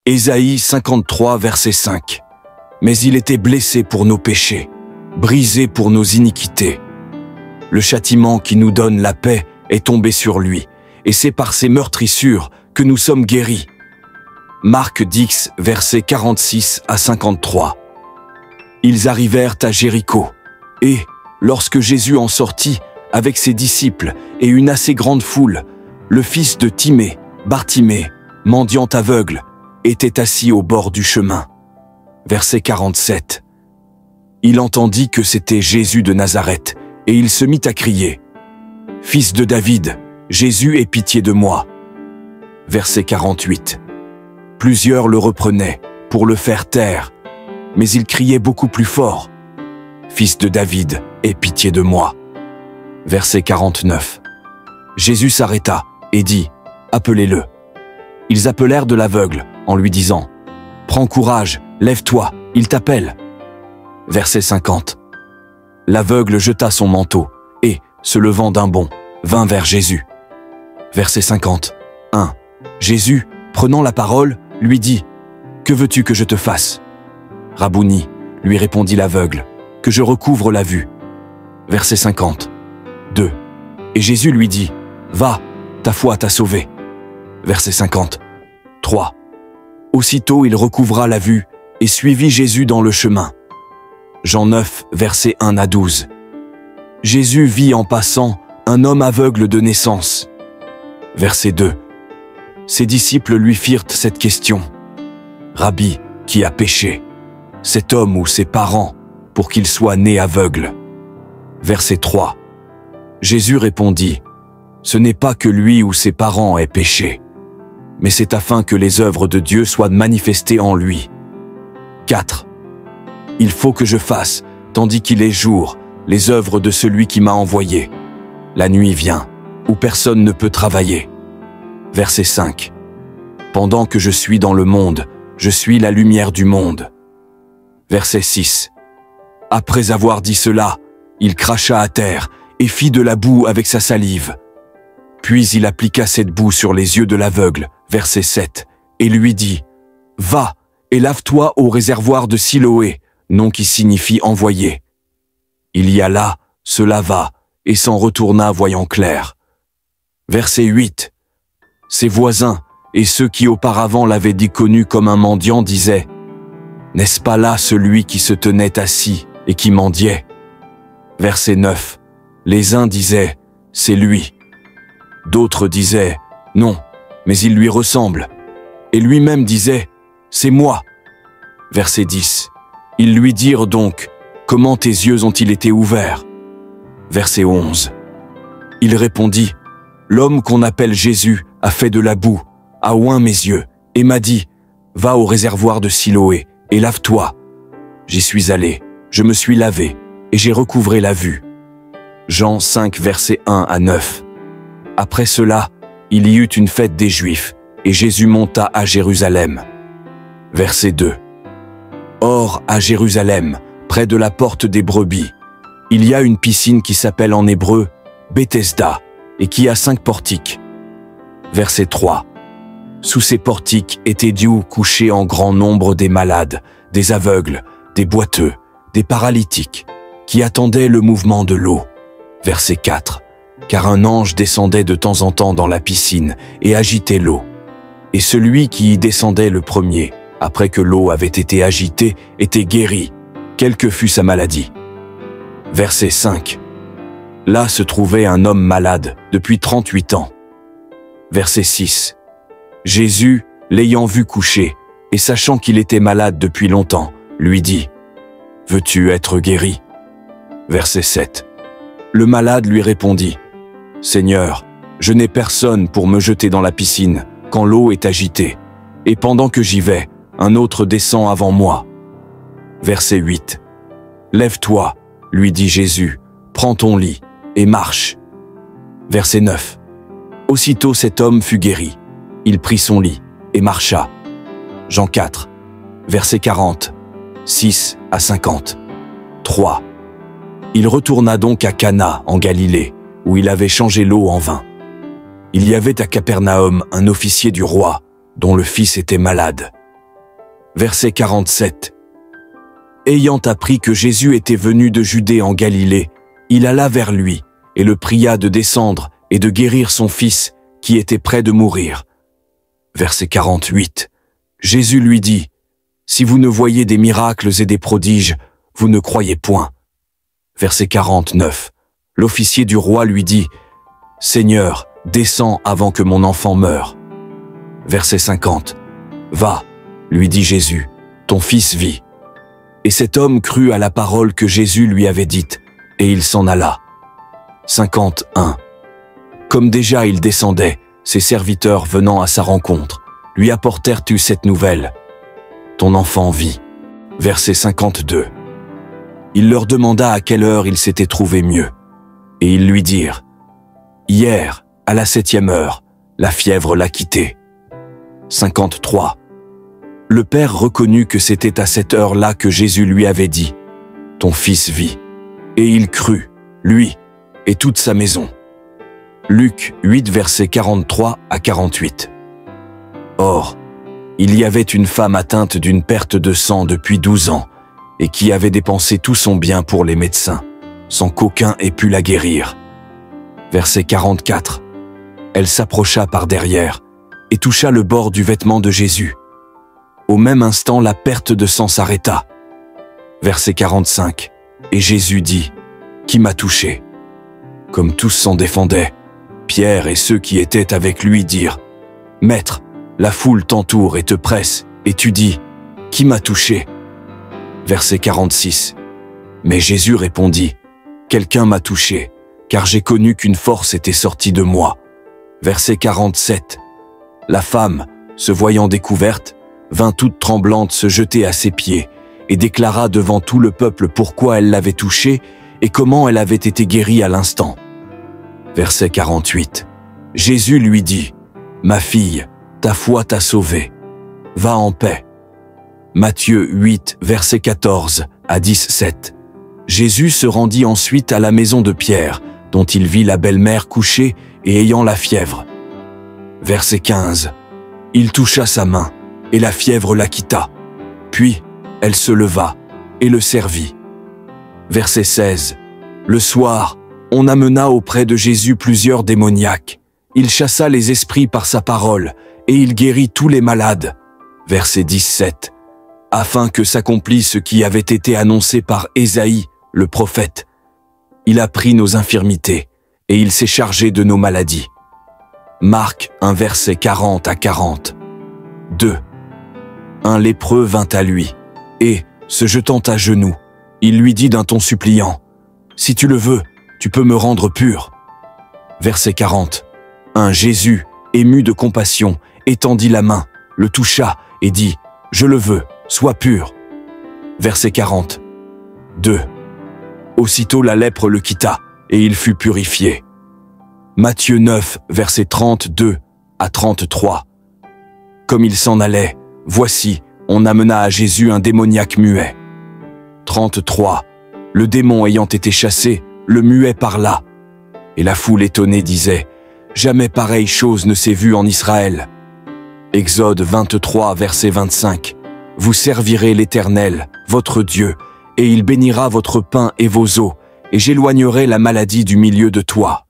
Ésaïe 53, verset 5. Mais il était blessé pour nos péchés, brisé pour nos iniquités. Le châtiment qui nous donne la paix est tombé sur lui, et c'est par ses meurtrissures que nous sommes guéris. Marc 10, versets 46 à 53. Ils arrivèrent à Jéricho, et, lorsque Jésus en sortit, avec ses disciples et une assez grande foule, le fils de Timée, Bartimée, mendiant aveugle, était assis au bord du chemin. Verset 47. Il entendit que c'était Jésus de Nazareth, et il se mit à crier « Fils de David, Jésus, aie pitié de moi !» Verset 48. Plusieurs le reprenaient pour le faire taire, mais il criait beaucoup plus fort « Fils de David, aie pitié de moi !» Verset 49. Jésus s'arrêta et dit « Appelez-le !» Ils appelèrent de l'aveugle en lui disant « Prends courage, lève-toi, il t'appelle !» Verset 50. L'aveugle jeta son manteau et, se levant d'un bond, vint vers Jésus. Verset 50. 1. Jésus, prenant la parole, lui dit « Que veux-tu que je te fasse ?» « Rabouni, lui répondit l'aveugle, que je recouvre la vue. » Verset 50. 2. Et Jésus lui dit « Va, ta foi t'a sauvé. » Verset 50. 3. Aussitôt il recouvra la vue et suivit Jésus dans le chemin. Jean 9, versets 1 à 12. Jésus vit en passant un homme aveugle de naissance. Verset 2. Ses disciples lui firent cette question. Rabbi, qui a péché, cet homme ou ses parents, pour qu'il soit né aveugle? Verset 3. Jésus répondit, ce n'est pas que lui ou ses parents aient péché, mais c'est afin que les œuvres de Dieu soient manifestées en lui. 4. Il faut que je fasse, tandis qu'il est jour, les œuvres de celui qui m'a envoyé. La nuit vient, où personne ne peut travailler. Verset 5. Pendant que je suis dans le monde, je suis la lumière du monde. Verset 6. Après avoir dit cela, il cracha à terre et fit de la boue avec sa salive. Puis il appliqua cette boue sur les yeux de l'aveugle, verset 7, et lui dit, « Va et lave-toi au réservoir de Siloé, nom qui signifie envoyé. » Il y alla, se lava, et s'en retourna voyant clair. Verset 8. Ses voisins et ceux qui auparavant l'avaient déconnu comme un mendiant disaient, « N'est-ce pas là celui qui se tenait assis et qui mendiait ?» Verset 9. Les uns disaient, « C'est lui. » D'autres disaient, « Non, mais il lui ressemble. » Et lui-même disait, « C'est moi. » Verset 10. Ils lui dirent donc, « Comment tes yeux ont-ils été ouverts ?» Verset 11. Il répondit, « L'homme qu'on appelle Jésus a fait de la boue, a oint mes yeux, et m'a dit, « Va au réservoir de Siloé, et lave-toi. » J'y suis allé, je me suis lavé, et j'ai recouvré la vue. Jean 5, versets 1 à 9. Après cela, il y eut une fête des Juifs, et Jésus monta à Jérusalem. Verset 2. Or, à Jérusalem, près de la porte des brebis, il y a une piscine qui s'appelle en hébreu Bethesda, et qui a 5 portiques. Verset 3. Sous ces portiques étaient dû coucher en grand nombre des malades, des aveugles, des boiteux, des paralytiques, qui attendaient le mouvement de l'eau. Verset 4. Car un ange descendait de temps en temps dans la piscine et agitait l'eau. Et celui qui y descendait le premier, après que l'eau avait été agitée, était guéri, quelle que fût sa maladie. Verset 5. Là se trouvait un homme malade depuis 38 ans. Verset 6. Jésus, l'ayant vu coucher, et sachant qu'il était malade depuis longtemps, lui dit, « Veux-tu être guéri ?» Verset 7. Le malade lui répondit, « Seigneur, je n'ai personne pour me jeter dans la piscine quand l'eau est agitée, et pendant que j'y vais, un autre descend avant moi. » Verset 8. « Lève-toi, lui dit Jésus, prends ton lit et marche. » Verset 9. Aussitôt cet homme fut guéri. Il prit son lit et marcha. Jean 4, verset 40, 6 à 50. 3. Il retourna donc à Cana, en Galilée, où il avait changé l'eau en vin. Il y avait à Capernaum un officier du roi, dont le fils était malade. Verset 47. Ayant appris que Jésus était venu de Judée en Galilée, il alla vers lui et le pria de descendre et de guérir son fils qui était près de mourir. Verset 48. Jésus lui dit, « Si vous ne voyez des miracles et des prodiges, vous ne croyez point. » Verset 49. L'officier du roi lui dit, « Seigneur, descends avant que mon enfant meure. » Verset 50. « Va, lui dit Jésus, ton fils vit. » Et cet homme crut à la parole que Jésus lui avait dite, et il s'en alla. 51. Comme déjà il descendait, ses serviteurs venant à sa rencontre, lui apportèrent cette nouvelle. Ton enfant vit. Verset 52. Il leur demanda à quelle heure il s'était trouvé mieux. Et ils lui dirent, hier, à la 7e heure, la fièvre l'a quitté. 53. Le père reconnut que c'était à cette heure-là que Jésus lui avait dit, ton fils vit. Et il crut, lui, et toute sa maison. Luc 8, versets 43 à 48. Or, il y avait une femme atteinte d'une perte de sang depuis 12 ans, et qui avait dépensé tout son bien pour les médecins, sans qu'aucun ait pu la guérir. Verset 44. Elle s'approcha par derrière, et toucha le bord du vêtement de Jésus. Au même instant, la perte de sang s'arrêta. Verset 45. Et Jésus dit, « Qui m'a touché ?» Comme tous s'en défendaient, Pierre et ceux qui étaient avec lui dirent, « Maître, la foule t'entoure et te presse, et tu dis, « Qui m'a touché ?» Verset 46. Mais Jésus répondit, « Quelqu'un m'a touché, car j'ai connu qu'une force était sortie de moi. » Verset 47. La femme, se voyant découverte, vint toute tremblante se jeter à ses pieds, et déclara devant tout le peuple pourquoi elle l'avait touché et comment elle avait été guérie à l'instant. Verset 48. Jésus lui dit, « Ma fille, ta foi t'a sauvée. Va en paix. » Matthieu 8, versets 14 à 17. Jésus se rendit ensuite à la maison de Pierre, dont il vit la belle-mère couchée et ayant la fièvre. Verset 15. Il toucha sa main, et la fièvre la quitta. Puis, elle se leva et le servit. Verset 16. Le soir, on amena auprès de Jésus plusieurs démoniaques. Il chassa les esprits par sa parole, et il guérit tous les malades. Verset 17. Afin que s'accomplisse ce qui avait été annoncé par Ésaïe, le prophète. Il a pris nos infirmités, et il s'est chargé de nos maladies. Marc 1, verset 40 à 40. 2. Un lépreux vint à lui, et, se jetant à genoux, il lui dit d'un ton suppliant, « Si tu le veux, tu peux me rendre pur. » Verset 40. Un Jésus, ému de compassion, étendit la main, le toucha et dit, « Je le veux, sois pur. » Verset 40. 2. Aussitôt la lèpre le quitta, et il fut purifié. Matthieu 9, versets 32 à 33. Comme il s'en allait, voici, on amena à Jésus un démoniaque muet. 33. Le démon ayant été chassé, le muet parla. Et la foule étonnée disait, « Jamais pareille chose ne s'est vue en Israël. » Exode 23, verset 25. Vous servirez l'Éternel, votre Dieu, et il bénira votre pain et vos eaux, et j'éloignerai la maladie du milieu de toi.